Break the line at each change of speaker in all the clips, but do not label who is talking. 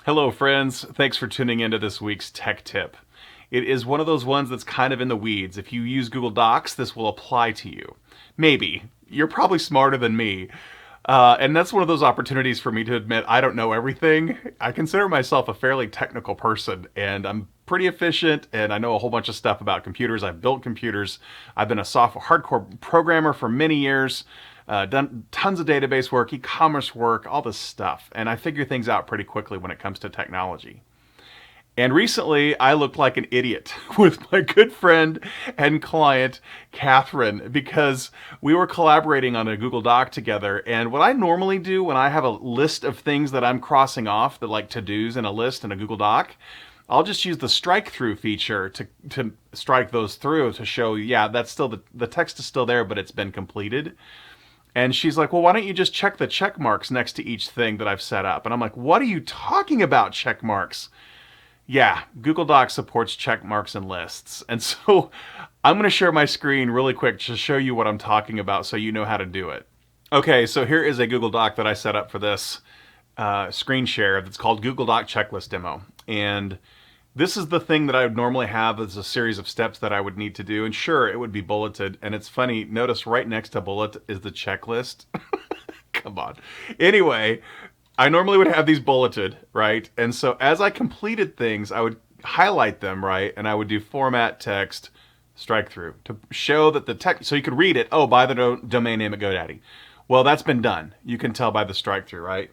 Hello friends, thanks for tuning into this week's tech tip. It is one of those ones that's kind of in the weeds. If you use Google Docs, this will apply to you. Maybe. You're probably smarter than me. And that's one of those opportunities for me to admit I don't know everything. I consider myself a fairly technical person, and I'm pretty efficient, and I know a whole bunch of stuff about computers. I've built computers. I've been a software hardcore programmer for many years. Done tons of database work, e-commerce work, all this stuff. And I figure things out pretty quickly when it comes to technology. And recently, I looked like an idiot with my good friend and client, Catherine, because we were collaborating on a Google Doc together. And what I normally do when I have a list of things that I'm crossing off, that like to-dos in a list in a Google Doc, I'll just use the strike through feature to strike those through to show, yeah, that's still the text is still there, but it's been completed. And she's like, well, why don't you just check the check marks next to each thing that I've set up? And I'm like, what are you talking about, check marks? Yeah, Google Docs supports check marks and lists. And so I'm going to share my screen really quick to show you what I'm talking about so you know how to do it. Okay, so here is a Google Doc that I set up for this screen share that's called Google Doc Checklist Demo. And this is the thing that I would normally have as a series of steps that I would need to do. And sure, it would be bulleted. And it's funny, notice right next to bullet is the checklist. Come on. Anyway, I normally would have these bulleted, right? And so as I completed things, I would highlight them, right? And I would do format text, strike through to show that the text, so you could read it, oh, by the domain name at GoDaddy. Well, that's been done. You can tell by the strike through, right?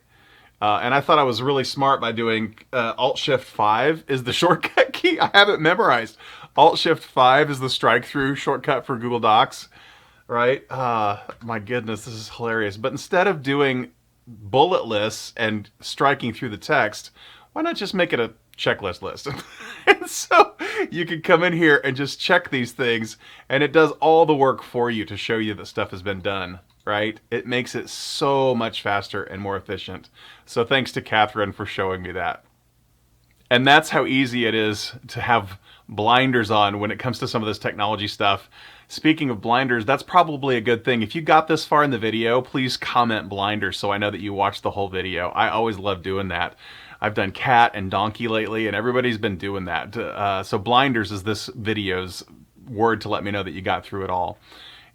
And I thought I was really smart by doing Alt-Shift-5 is the shortcut key. I have it memorized. Alt-Shift-5 is the strike-through shortcut for Google Docs, right? My goodness, this is hilarious. But instead of doing bullet lists and striking through the text, why not just make it a checklist list? And so you can come in here and just check these things, and it does all the work for you to show you that stuff has been done. Right? It makes it so much faster and more efficient. So thanks to Catherine for showing me that. And that's how easy it is to have blinders on when it comes to some of this technology stuff. Speaking of blinders, that's probably a good thing. If you got this far in the video, please comment blinders so I know that you watched the whole video. I always love doing that. I've done cat and donkey lately, and everybody's been doing that. So blinders is this video's word to let me know that you got through it all.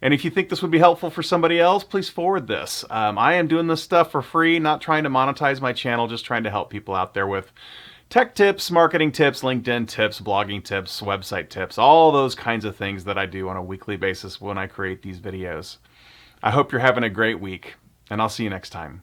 And if you think this would be helpful for somebody else, please forward this. I am doing this stuff for free, not trying to monetize my channel, just trying to help people out there with tech tips, marketing tips, LinkedIn tips, blogging tips, website tips, all those kinds of things that I do on a weekly basis when I create these videos. I hope you're having a great week, and I'll see you next time.